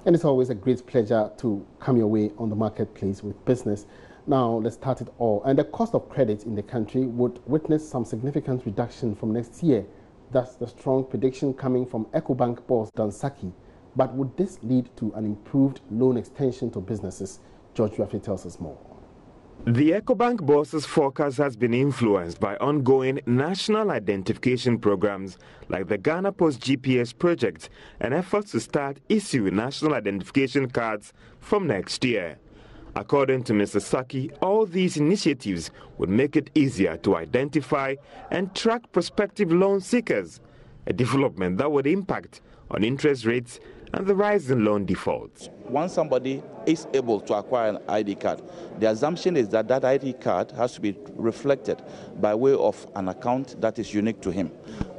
And it's always a great pleasure to come your way on the marketplace with business. Now, let's start it all. And the cost of credit in the country would witness some significant reduction from next year. That's the strong prediction coming from Ecobank boss Dan Saki. But would this lead to an improved loan extension to businesses? George Rafi tells us more. The Ecobank boss's forecast has been influenced by ongoing national identification programs like the Ghana Post GPS project and efforts to start issuing national identification cards from next year. According to Mr. Saki, all these initiatives would make it easier to identify and track prospective loan seekers, a development that would impact on interest rates and the rise in loan defaults. Once somebody is able to acquire an ID card, the assumption is that that ID card has to be reflected by way of an account that is unique to him.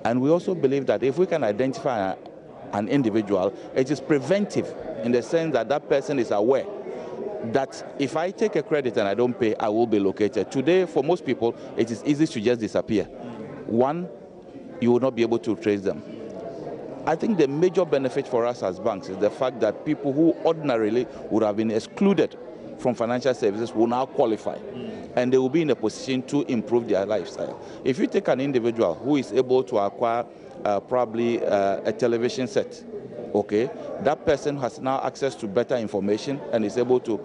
And we also believe that if we can identify an individual, it is preventive in the sense that that person is aware that if I take a credit and I don't pay, I will be located. Today, for most people, it is easy to just disappear. One, you will not be able to trace them. I think the major benefit for us as banks is the fact that people who ordinarily would have been excluded from financial services will now qualify, and they will be in a position to improve their lifestyle. If you take an individual who is able to acquire probably a television set, okay, that person has now access to better information and is able to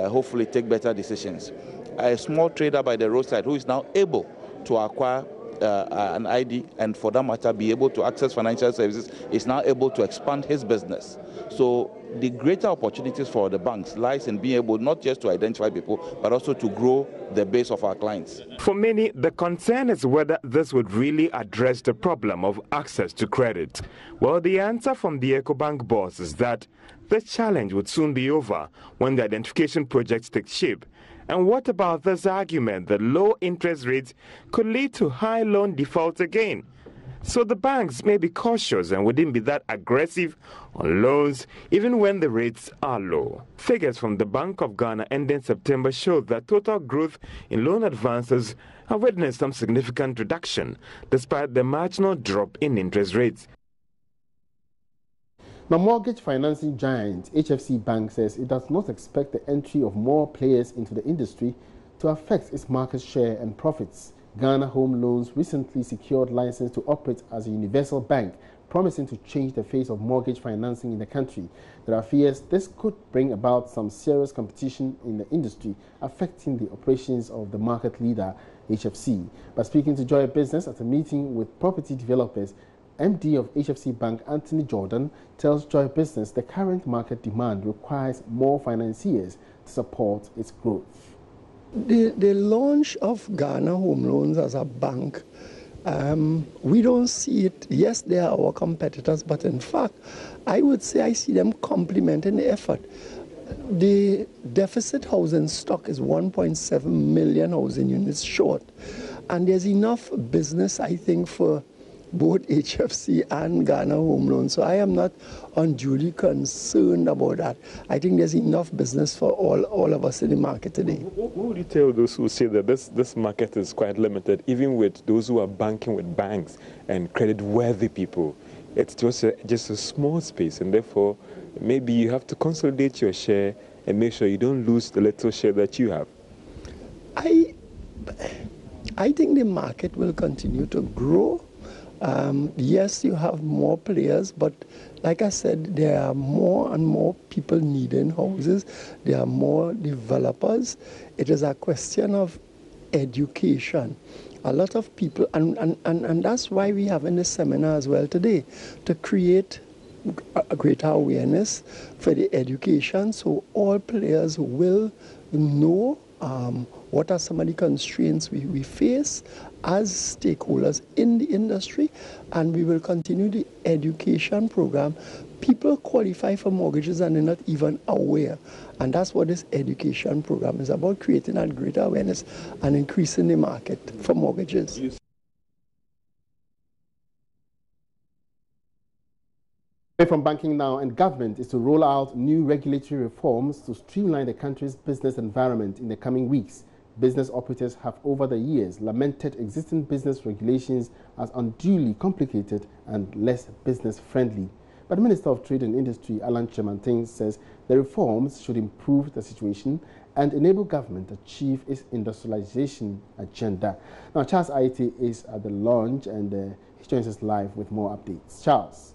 hopefully take better decisions. A small trader by the roadside who is now able to acquire an ID and for that matter be able to access financial services is now able to expand his business. So the greater opportunities for the banks lies in being able not just to identify people but also to grow the base of our clients. For many, the concern is whether this would really address the problem of access to credit. Well, the answer from the Ecobank boss is that the challenge would soon be over when the identification projects take shape. And what about this argument that low interest rates could lead to high loan defaults again? So the banks may be cautious and wouldn't be that aggressive on loans even when the rates are low. Figures from the Bank of Ghana ending September showed that total growth in loan advances have witnessed some significant reduction despite the marginal drop in interest rates. Now, mortgage financing giant HFC Bank says it does not expect the entry of more players into the industry to affect its market share and profits. Ghana Home Loans recently secured license to operate as a universal bank, promising to change the face of mortgage financing in the country. There are fears this could bring about some serious competition in the industry, affecting the operations of the market leader, HFC. But speaking to Joy Business at a meeting with property developers, MD of HFC Bank, Anthony Jordan, tells Joy Business the current market demand requires more financiers to support its growth. The launch of Ghana Home Loans as a bank, we don't see it. Yes, they are our competitors, but in fact, I would say I see them complementing the effort. The deficit housing stock is 1.7 million housing units short, and there's enough business, I think, for both HFC and Ghana Home Loans. So I am not unduly concerned about that. I think there's enough business for all of us in the market today. What would you tell those who say that this market is quite limited, even with those who are banking with banks and credit-worthy people? It's just a small space, and therefore maybe you have to consolidate your share and make sure you don't lose the little share that you have. I think the market will continue to grow. Yes, you have more players, but like I said, there are more and more people needing houses. There are more developers. It is a question of education. A lot of people, and that's why we have in this seminar as well today, to create a greater awareness for the education so all players will know what are some of the constraints we face as stakeholders in the industry, and we will continue the education program. People qualify for mortgages and they're not even aware, and that's what this education program is about, creating that greater awareness and increasing the market for mortgages. From banking now, and government is to roll out new regulatory reforms to streamline the country's business environment in the coming weeks. Business operators have over the years lamented existing business regulations as unduly complicated and less business friendly. But But the Minister of Trade and Industry, Alan Chemantin, says the reforms should improve the situation and enable government to achieve its industrialization agenda. Now, Charles Aite is at the launch and he joins us live with more updates. Charles.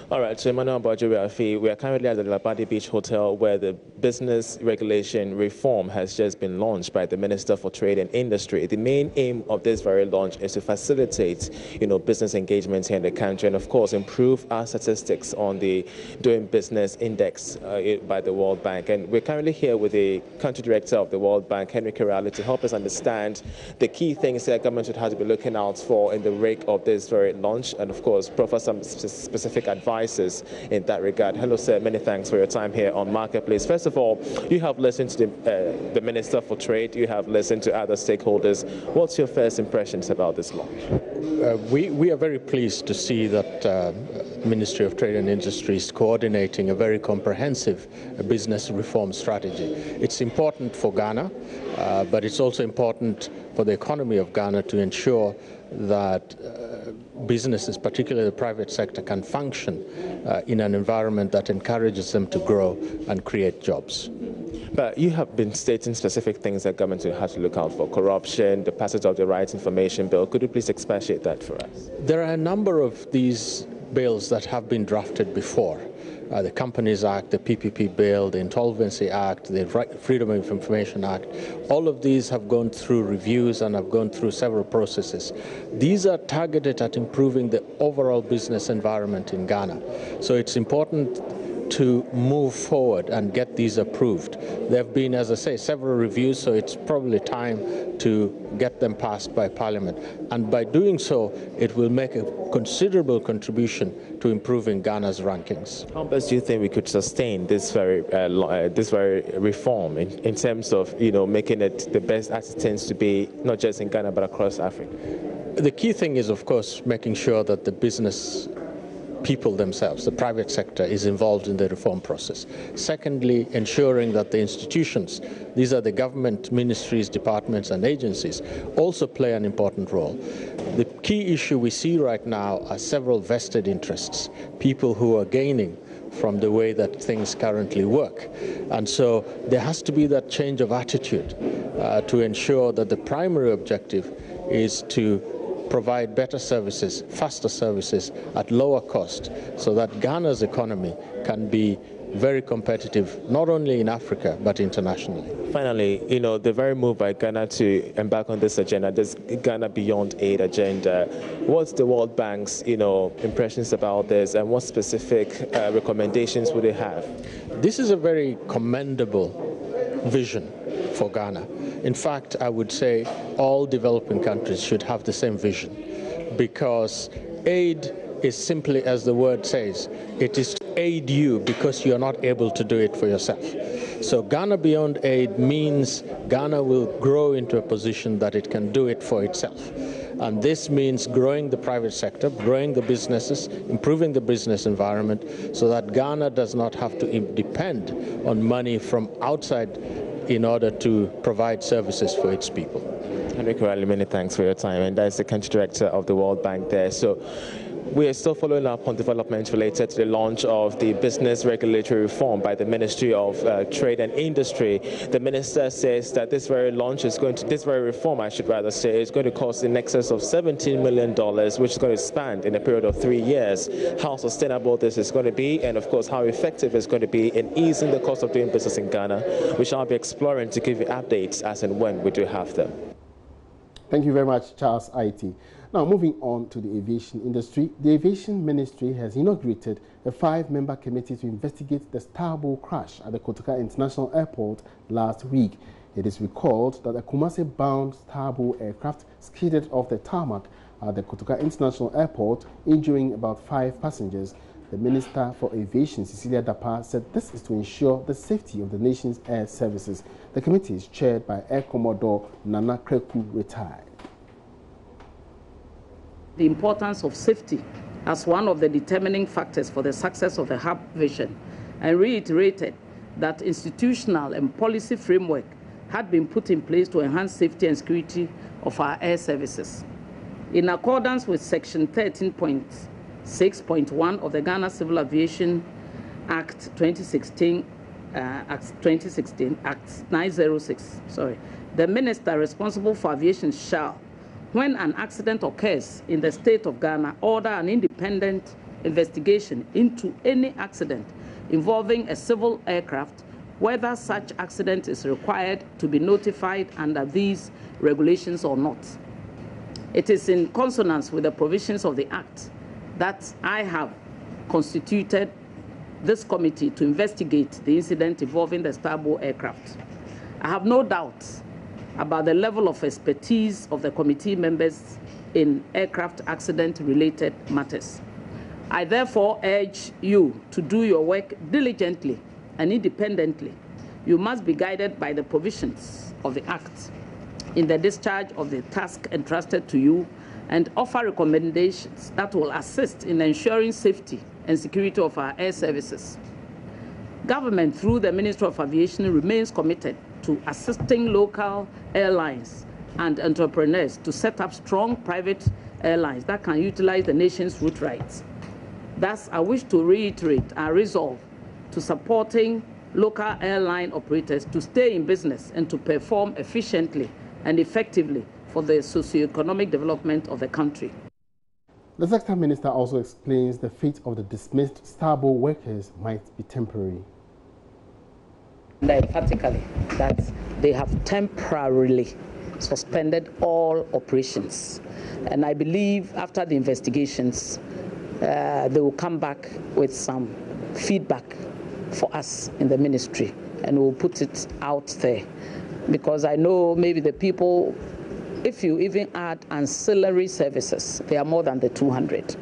All right, so Emmanuel Bajorafi, we are currently at the Labadi Beach Hotel where the business regulation reform has just been launched by the Minister for Trade and Industry. The main aim of this very launch is to facilitate, business engagements here in the country and, of course, improve our statistics on the Doing Business Index by the World Bank. And we're currently here with the Country Director of the World Bank, KERALI, to help us understand the key things that government should have to be looking out for in the wake of this very launch and, of course, proffer some specific advices in that regard. Hello, sir. Many thanks for your time here on Marketplace. First of all, you have listened to the Minister for Trade. You have listened to other stakeholders. What's your first impressions about this launch? We are very pleased to see that Ministry of Trade and Industry is coordinating a very comprehensive business reform strategy. It's important for Ghana, but it's also important for the economy of Ghana to ensure that businesses, particularly the private sector, can function in an environment that encourages them to grow and create jobs. But you have been stating specific things that government will have to look out for: corruption, the passage of the Right Information Bill. Could you please expatiate that for us? There are a number of these bills that have been drafted before. The Companies Act, the PPP Bill, the Insolvency Act, the Freedom of Information Act. All of these have gone through reviews and have gone through several processes. These are targeted at improving the overall business environment in Ghana. So it's important to move forward and get these approved. There have been, as I say, several reviews, so it's probably time to get them passed by Parliament. And by doing so, it will make a considerable contribution to improving Ghana's rankings. How best do you think we could sustain this very reform in terms of making it the best as it tends to be, not just in Ghana but across Africa? The key thing is, of course, making sure that the business people themselves, the private sector, is involved in the reform process. Secondly, ensuring that the institutions, these are the government ministries, departments and agencies, also play an important role. The key issue we see right now are several vested interests, people who are gaining from the way that things currently work. And so there has to be that change of attitude to ensure that the primary objective is to provide better services, faster services at lower cost, so that Ghana's economy can be very competitive, not only in Africa, but internationally. Finally, the very move by Ghana to embark on this agenda, this Ghana Beyond Aid agenda, what's the World Bank's, impressions about this, and what specific recommendations would they have? This is a very commendable vision for Ghana. In fact, I would say all developing countries should have the same vision, because aid is simply, as the word says, it is to aid you because you are not able to do it for yourself. So Ghana Beyond Aid means Ghana will grow into a position that it can do it for itself. And this means growing the private sector, growing the businesses, improving the business environment, so that Ghana does not have to depend on money from outside in order to provide services for its people. Henry Kerali, many thanks for your time. And that's the Country Director of the World Bank there. So we are still following up on developments related to the launch of the business regulatory reform by the Ministry of Trade and Industry. The minister says that this very reform, I should rather say, is going to cost in excess of $17 million, which is going to span in a period of 3 years. How sustainable this is going to be, and of course how effective it's going to be in easing the cost of doing business in Ghana, we shall be exploring to give you updates as and when we do have them. Thank you very much, Charles Aite. Now, moving on to the aviation industry, the Aviation Ministry has inaugurated a 5-member committee to investigate the STARBOW crash at the Kotoka International Airport last week. It is recalled that a Kumasi-bound STARBOW aircraft skidded off the tarmac at the Kotoka International Airport, injuring about 5 passengers. The Minister for Aviation, Cecilia Dapa, said this is to ensure the safety of the nation's air services. The committee is chaired by Air Commodore Nana Kreku, retired. The importance of safety as one of the determining factors for the success of the hub vision, and reiterated that institutional and policy framework had been put in place to enhance safety and security of our air services. In accordance with Section 13.1 6.1 of the Ghana Civil Aviation Act 2016, Act 906, the minister responsible for aviation shall, when an accident occurs in the state of Ghana, order an independent investigation into any accident involving a civil aircraft, whether such accident is required to be notified under these regulations or not. It is in consonance with the provisions of the Act that I have constituted this committee to investigate the incident involving the STARBOW aircraft. I have no doubt about the level of expertise of the committee members in aircraft accident-related matters. I therefore urge you to do your work diligently and independently. You must be guided by the provisions of the Act in the discharge of the task entrusted to you and offer recommendations that will assist in ensuring safety and security of our air services. Government, through the Ministry of Aviation, remains committed to assisting local airlines and entrepreneurs to set up strong private airlines that can utilize the nation's route rights. Thus, I wish to reiterate our resolve to supporting local airline operators to stay in business and to perform efficiently and effectively for the socio-economic development of the country. The sector minister also explains the fate of the dismissed STARBOW workers might be temporary. Emphatically, that they have temporarily suspended all operations. And I believe after the investigations, they will come back with some feedback for us in the ministry, and we'll put it out there. Because I know maybe the people, if you even add ancillary services, they are more than the 200.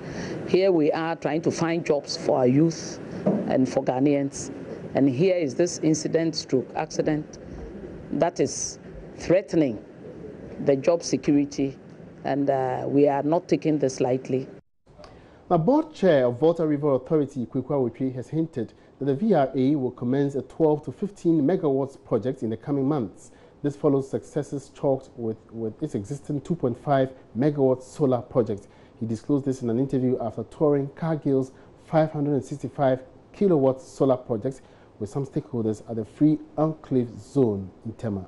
Here we are trying to find jobs for our youth and for Ghanaians. And here is this accident that is threatening the job security, and we are not taking this lightly. The board chair of Volta River Authority, Kwekwa Wetwe, has hinted that the VRA will commence a 12 to 15 megawatts project in the coming months. This follows successes chalked with its existing 2.5 megawatt solar project. He disclosed this in an interview after touring Cargill's 565 kilowatt solar project with some stakeholders at the Free Enclave Zone in Tema.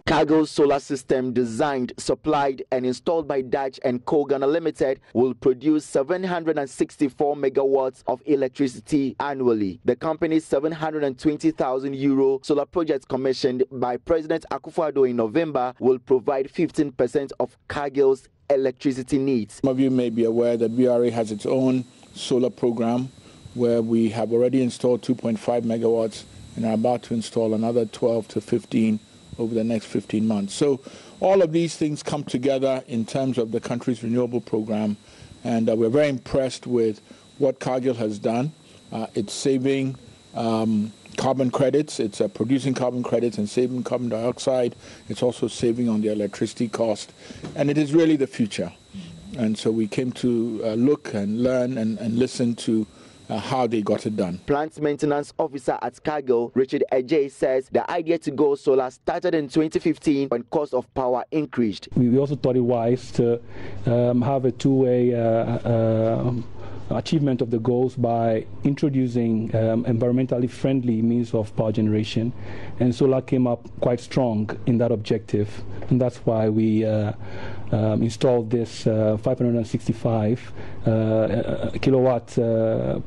Cargill's solar system, designed, supplied and installed by Dutch and Co Ghana Limited, will produce 764 megawatts of electricity annually. The company's 720,000 euro solar project commissioned by President Akufo-Addo in November will provide 15% of Cargill's electricity needs. Some of you may be aware that VRA has its own solar program where we have already installed 2.5 megawatts and are about to install another 12 to 15 over the next 15 months. So all of these things come together in terms of the country's renewable program, and we're very impressed with what Cargill has done. It's saving carbon credits, it's producing carbon credits and saving carbon dioxide. It's also saving on the electricity cost, and it is really the future. And so we came to look and learn and listen to how they got it done. Plant maintenance officer at Cargill, Richard Ejay, says the idea to go solar started in 2015 when cost of power increased. We also thought it wise to have a two-way achievement of the goals by introducing environmentally friendly means of power generation, and solar came up quite strong in that objective, and that's why we installed this 565 kilowatt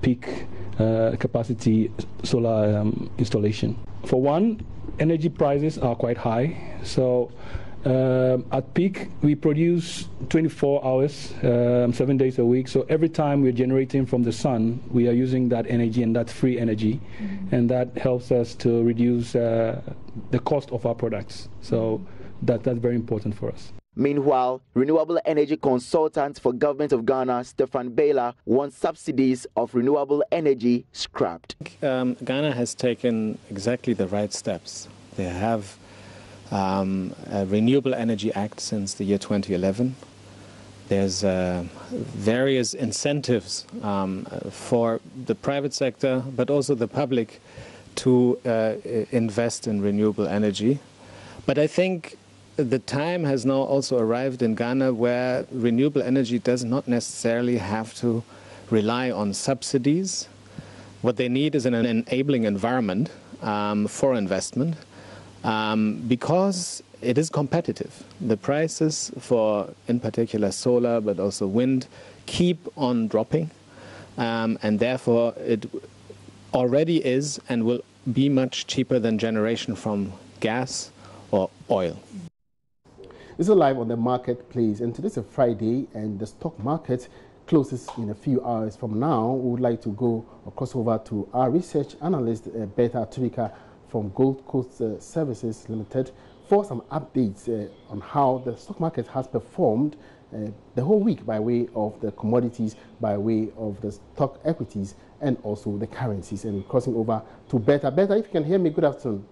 peak capacity solar installation. For one, energy prices are quite high, so at peak we produce 24 hours, 7 days a week, so every time we're generating from the sun we are using that energy, and that's free energy, and that helps us to reduce the cost of our products, so that's very important for us. Meanwhile, renewable energy consultant for Government of Ghana, Stefan Baylor, wants subsidies of renewable energy scrapped. Ghana has taken exactly the right steps. They have a Renewable Energy Act since the year 2011. There's various incentives for the private sector, but also the public, to invest in renewable energy. But I think the time has now also arrived in Ghana where renewable energy does not necessarily have to rely on subsidies. What they need is an enabling environment for investment because it is competitive. The prices for, in particular, solar, but also wind, keep on dropping, and therefore it already is and will be much cheaper than generation from gas or oil. This is live on the marketplace, and today is a Friday, and the stock market closes in a few hours from now. We would like to go across over to our research analyst, Beta Atubika from Gold Coast Services Limited, for some updates on how the stock market has performed the whole week by way of the commodities, by way of the stock equities, and also the currencies. And crossing over to Beta. Beta, if you can hear me, good afternoon.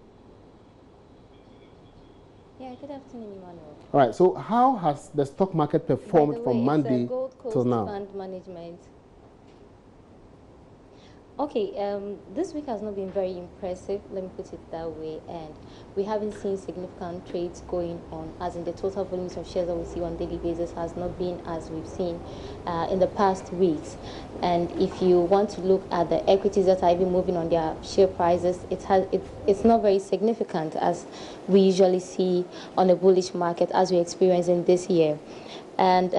Yeah, good afternoon, Emmanuel. All right, so how has the stock market performed from Monday till now? Fund management. Okay, this week has not been very impressive, let me put it that way, and we haven't seen significant trades going on, as in the total volumes of shares that we see on a daily basis has not been as we've seen in the past weeks. And if you want to look at the equities that are even moving on their share prices, it's not very significant as we usually see on a bullish market as we experience in this year. And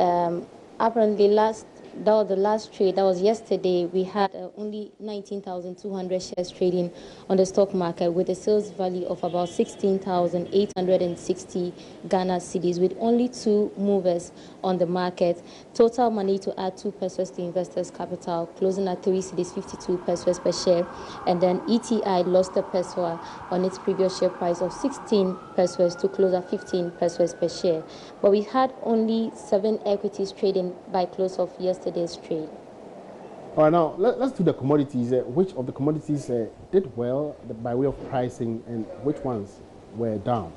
apparently the last trade, that was yesterday, we had only 19,200 shares trading on the stock market with a sales value of about 16,860 Ghana cedis, with only 2 movers on the market. Total money to add 2 pesos to investors' capital, closing at 3 cedis, 52 pesos per share. And then ETI lost a peso on its previous share price of 16 pesos to close at 15 pesos per share. But we had only 7 equities trading by close of yesterday's trade. All right, now let's do the commodities. Which of the commodities did well by way of pricing, and which ones were down?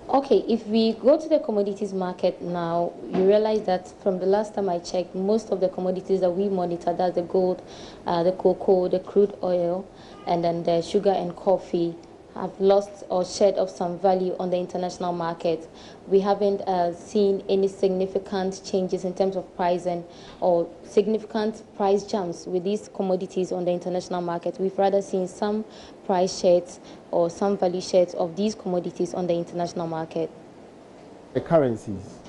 Okay, if we go to the commodities market now, you realize that from the last time I checked, most of the commodities that we monitor, that's the gold, the cocoa, the crude oil, and then the sugar and coffee, have lost or shed off some value on the international market. We haven't seen any significant changes in terms of pricing or significant price jumps with these commodities on the international market. We've rather seen some price sheds or some value sheds of these commodities on the international market. The currencies?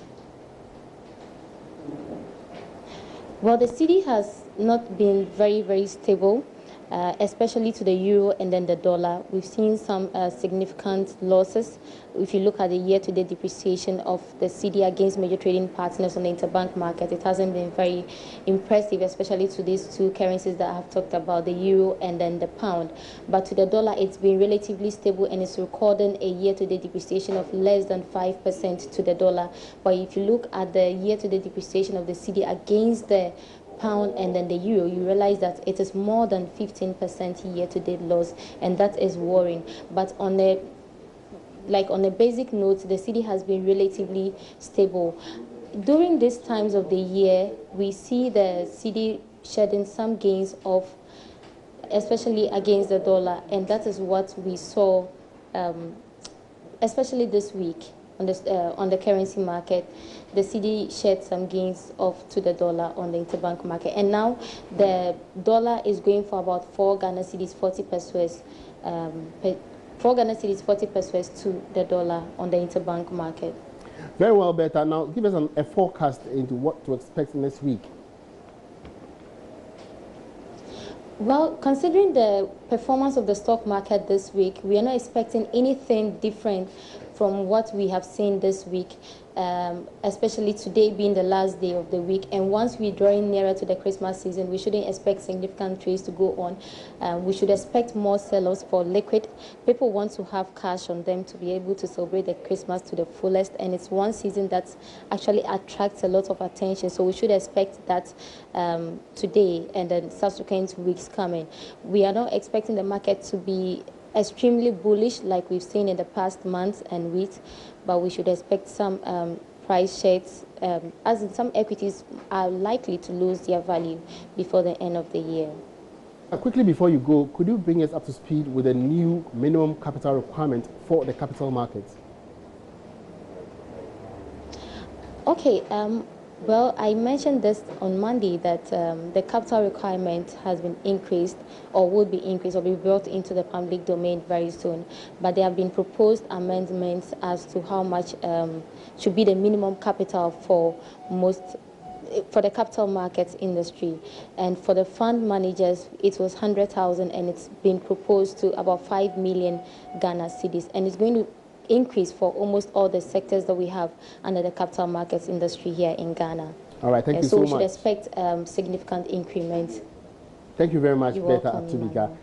Well, the cedi has not been very, very stable. Especially to the euro and then the dollar. We've seen some significant losses. If you look at the year-to-date depreciation of the cedi against major trading partners on the interbank market, it hasn't been very impressive, especially to these 2 currencies that I have talked about, the euro and then the pound. But to the dollar, it's been relatively stable, and it's recording a year-to-date depreciation of less than 5% to the dollar. But if you look at the year-to-date depreciation of the cedi against the pound and then the euro, you realize that it is more than 15% year-to-date loss, and that is worrying. But on a basic note, the cedi has been relatively stable. During these times of the year, we see the cedi shedding some gains off, especially against the dollar, and that is what we saw, especially this week. On the currency market, the cedi shed some gains off to the dollar on the interbank market, and now the dollar is going for about 4 Ghana cedis 40 pesos, 4 Ghana cedis 40 pesos to the dollar on the interbank market. Very well, Beta. Now give us a forecast into what to expect next week. Well, considering the performance of the stock market this week, we are not expecting anything different from what we have seen this week, especially today being the last day of the week. And once we're drawing nearer to the Christmas season, we shouldn't expect significant trades to go on. We should expect more sell-offs for liquid. People want to have cash on them to be able to celebrate the Christmas to the fullest, and it's one season that actually attracts a lot of attention. So we should expect that today and then subsequent weeks coming. We are not expecting the market to be extremely bullish like we've seen in the past months and weeks, but we should expect some price shades, as in some equities are likely to lose their value before the end of the year. Quickly before you go, could you bring us up to speed with a new minimum capital requirement for the capital markets? Okay, Well, I mentioned this on Monday that the capital requirement has been increased or will be increased or be brought into the public domain very soon. But there have been proposed amendments as to how much should be the minimum capital for the capital markets industry. And for the fund managers, it was 100,000 and it's been proposed to about 5 million Ghana cedis. And it's going to increase for almost all the sectors that we have under the capital markets industry here in Ghana. All right, thank you so much. So we should expect significant increments. Thank you very much, Beta Atubiga.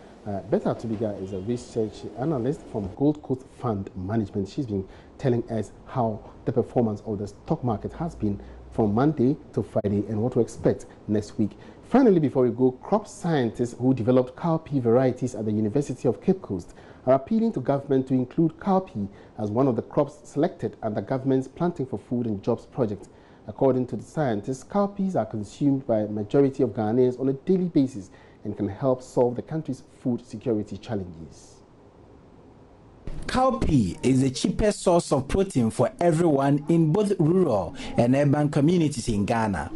Beta Atubiga is a research analyst from Gold Coast Fund Management. She's been telling us how the performance of the stock market has been from Monday to Friday and what to expect next week. Finally, before we go, crop scientists who developed cowpea varieties at the University of Cape Coast are appealing to government to include cowpea as one of the crops selected under government's Planting for Food and Jobs project. According to the scientists, cowpeas are consumed by a majority of Ghanaians on a daily basis and can help solve the country's food security challenges. Cowpea is the cheapest source of protein for everyone in both rural and urban communities in Ghana.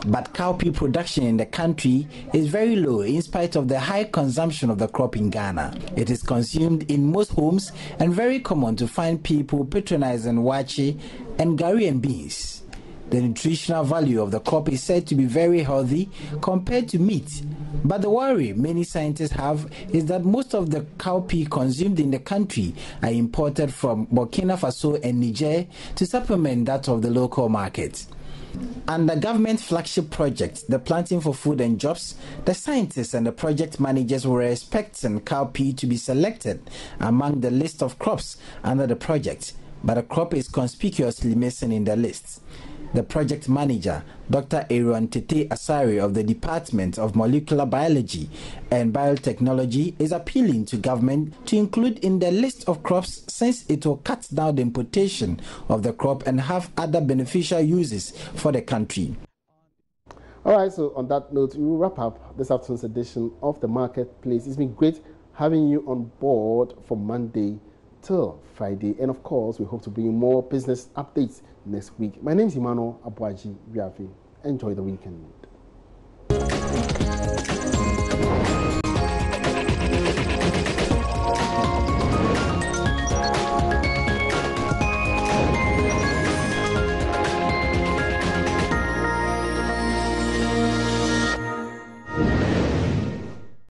But cowpea production in the country is very low in spite of the high consumption of the crop in Ghana. It is consumed in most homes and very common to find people patronizing waakye and gari and beans. The nutritional value of the crop is said to be very healthy compared to meat. But the worry many scientists have is that most of the cowpea consumed in the country are imported from Burkina Faso and Niger to supplement that of the local market. Under government flagship project, the Planting for Food and Jobs, the scientists and the project managers were expecting cowpea to be selected among the list of crops under the project, but the crop is conspicuously missing in the list. The project manager, Dr. Aaron Tete Asari of the Department of Molecular Biology and Biotechnology, is appealing to government to include in the list of crops since it will cut down the importation of the crop and have other beneficial uses for the country. All right, so on that note, we will wrap up this afternoon's edition of The Marketplace. It's been great having you on board from Monday till Friday. And of course, we hope to bring you more business updates next week. My name is Emmanuel Abuaji Biafi. Enjoy the weekend.